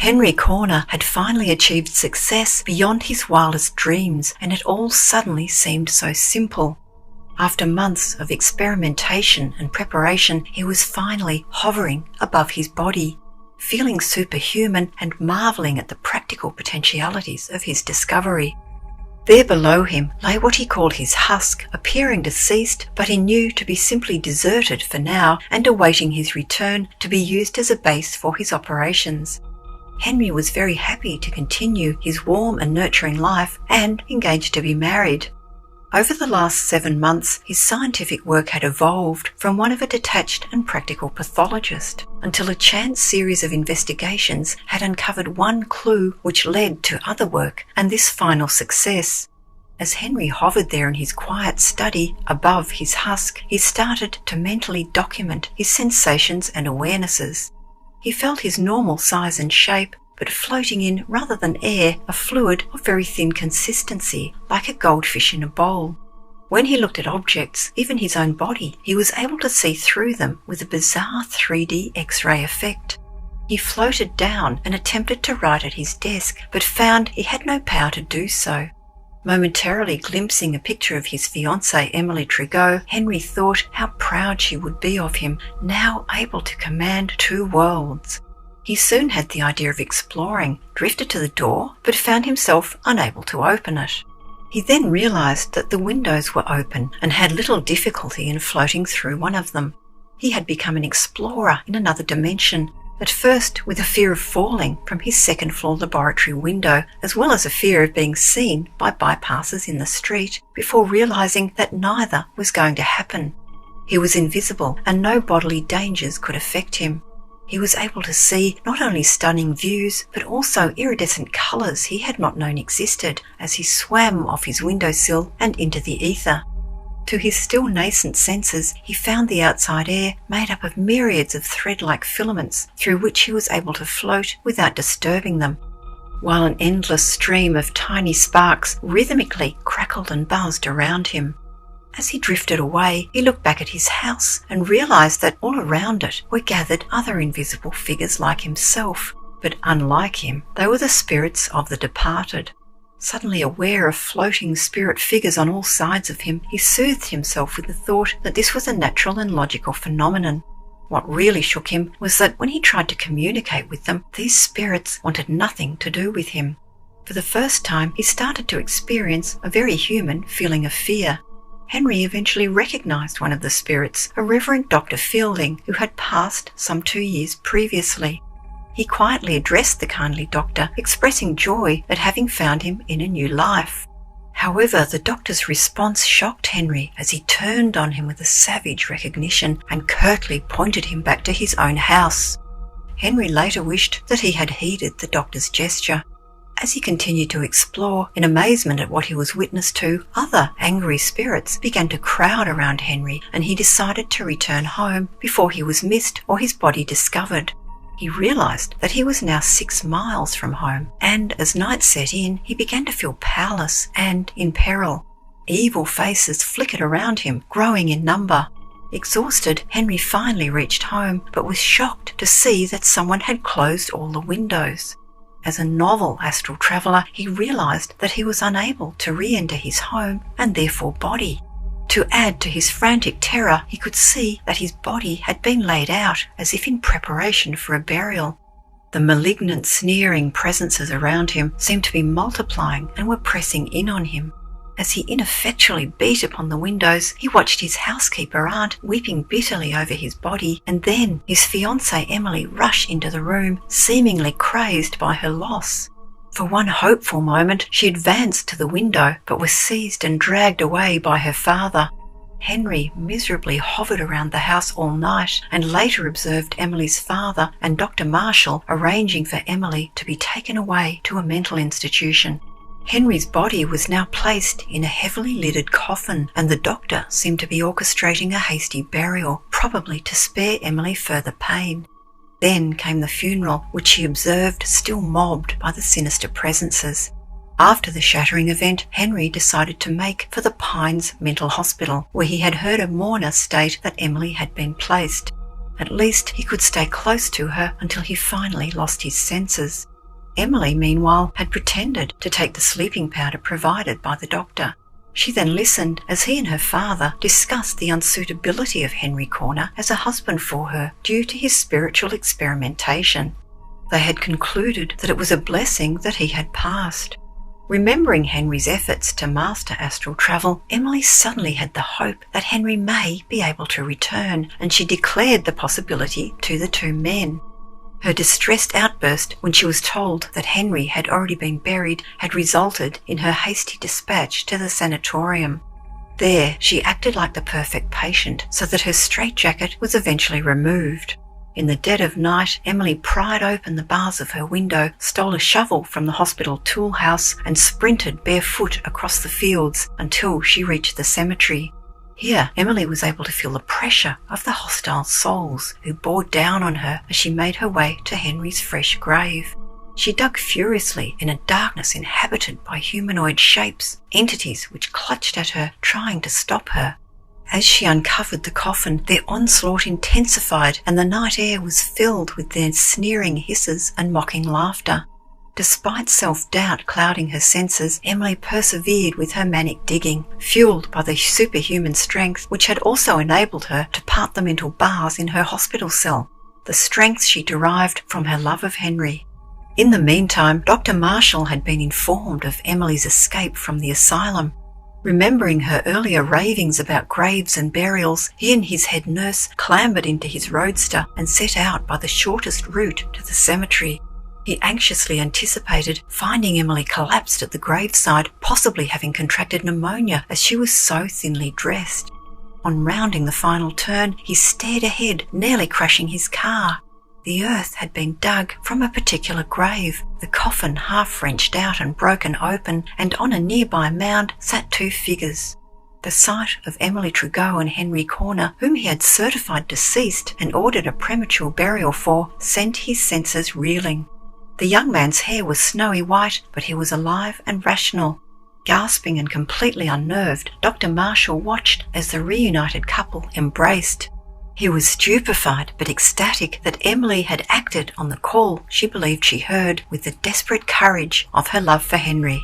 Henry Corner had finally achieved success beyond his wildest dreams, and it all suddenly seemed so simple. After months of experimentation and preparation, he was finally hovering above his body, feeling superhuman and marvelling at the practical potentialities of his discovery. There below him lay what he called his husk, appearing deceased, but he knew to be simply deserted for now and awaiting his return to be used as a base for his operations. Henry was very happy to continue his warm and nurturing life and engaged to be married. Over the last 7 months, his scientific work had evolved from one of a detached and practical pathologist until a chance series of investigations had uncovered one clue which led to other work and this final success. As Henry hovered there in his quiet study above his husk, he started to mentally document his sensations and awarenesses. He felt his normal size and shape, but floating in, rather than air, a fluid of very thin consistency, like a goldfish in a bowl. When he looked at objects, even his own body, he was able to see through them with a bizarre 3D X-ray effect. He floated down and attempted to write at his desk, but found he had no power to do so. Momentarily glimpsing a picture of his fiancée Emily Trigot, Henry thought how proud she would be of him, now able to command 2 worlds. He soon had the idea of exploring, drifted to the door, but found himself unable to open it. He then realised that the windows were open and had little difficulty in floating through one of them. He had become an explorer in another dimension, at first with a fear of falling from his 2nd-floor laboratory window, as well as a fear of being seen by bypassers in the street, before realising that neither was going to happen. He was invisible and no bodily dangers could affect him. He was able to see not only stunning views, but also iridescent colours he had not known existed as he swam off his windowsill and into the ether. To his still nascent senses, he found the outside air made up of myriads of thread-like filaments through which he was able to float without disturbing them, while an endless stream of tiny sparks rhythmically crackled and buzzed around him. As he drifted away, he looked back at his house and realised that all around it were gathered other invisible figures like himself, but unlike him, they were the spirits of the departed. Suddenly aware of floating spirit figures on all sides of him, he soothed himself with the thought that this was a natural and logical phenomenon. What really shook him was that when he tried to communicate with them, these spirits wanted nothing to do with him. For the first time, he started to experience a very human feeling of fear. Henry eventually recognised one of the spirits, a Reverend Dr. Fielding, who had passed some 2 years previously. He quietly addressed the kindly doctor, expressing joy at having found him in a new life. However, the doctor's response shocked Henry as he turned on him with a savage recognition and curtly pointed him back to his own house. Henry later wished that he had heeded the doctor's gesture. As he continued to explore, in amazement at what he was witness to, other angry spirits began to crowd around Henry, and he decided to return home before he was missed or his body discovered. He realised that he was now 6 miles from home, and as night set in, he began to feel powerless and in peril. Evil faces flickered around him, growing in number. Exhausted, Henry finally reached home, but was shocked to see that someone had closed all the windows. As a novel astral traveller, he realised that he was unable to re-enter his home and therefore body. To add to his frantic terror, he could see that his body had been laid out as if in preparation for a burial. The malignant, sneering presences around him seemed to be multiplying and were pressing in on him. As he ineffectually beat upon the windows, he watched his housekeeper aunt weeping bitterly over his body, and then his fiancée Emily rush into the room, seemingly crazed by her loss. For one hopeful moment, she advanced to the window, but was seized and dragged away by her father. Henry miserably hovered around the house all night and later observed Emily's father and Dr. Marshall arranging for Emily to be taken away to a mental institution. Henry's body was now placed in a heavily lidded coffin, and the doctor seemed to be orchestrating a hasty burial, probably to spare Emily further pain. Then came the funeral, which he observed still mobbed by the sinister presences. After the shattering event, Henry decided to make for the Pines Mental Hospital, where he had heard a mourner state that Emily had been placed. At least he could stay close to her until he finally lost his senses. Emily, meanwhile, had pretended to take the sleeping powder provided by the doctor. She then listened as he and her father discussed the unsuitability of Henry Corner as a husband for her due to his spiritual experimentation. They had concluded that it was a blessing that he had passed. Remembering Henry's efforts to master astral travel, Emily suddenly had the hope that Henry may be able to return, and she declared the possibility to the two men. Her distressed outburst when she was told that Henry had already been buried had resulted in her hasty dispatch to the sanatorium. There, she acted like the perfect patient so that her straitjacket was eventually removed. In the dead of night, Emily pried open the bars of her window, stole a shovel from the hospital tool house, and sprinted barefoot across the fields until she reached the cemetery. Here, Emily was able to feel the pressure of the hostile souls who bore down on her as she made her way to Henry's fresh grave. She dug furiously in a darkness inhabited by humanoid shapes, entities which clutched at her, trying to stop her. As she uncovered the coffin, their onslaught intensified, and the night air was filled with their sneering hisses and mocking laughter. Despite self-doubt clouding her senses, Emily persevered with her manic digging, fueled by the superhuman strength which had also enabled her to part them into bars in her hospital cell, the strength she derived from her love of Henry. In the meantime, Dr. Marshall had been informed of Emily's escape from the asylum. Remembering her earlier ravings about graves and burials, he and his head nurse clambered into his roadster and set out by the shortest route to the cemetery. He anxiously anticipated finding Emily collapsed at the graveside, possibly having contracted pneumonia as she was so thinly dressed. On rounding the final turn, he stared ahead, nearly crashing his car. The earth had been dug from a particular grave, the coffin half wrenched out and broken open, and on a nearby mound sat two figures. The sight of Emily Trudeau and Henry Corner, whom he had certified deceased and ordered a premature burial for, sent his senses reeling. The young man's hair was snowy white, but he was alive and rational. Gasping and completely unnerved, Dr. Marshall watched as the reunited couple embraced. He was stupefied but ecstatic that Emily had acted on the call she believed she heard with the desperate courage of her love for Henry.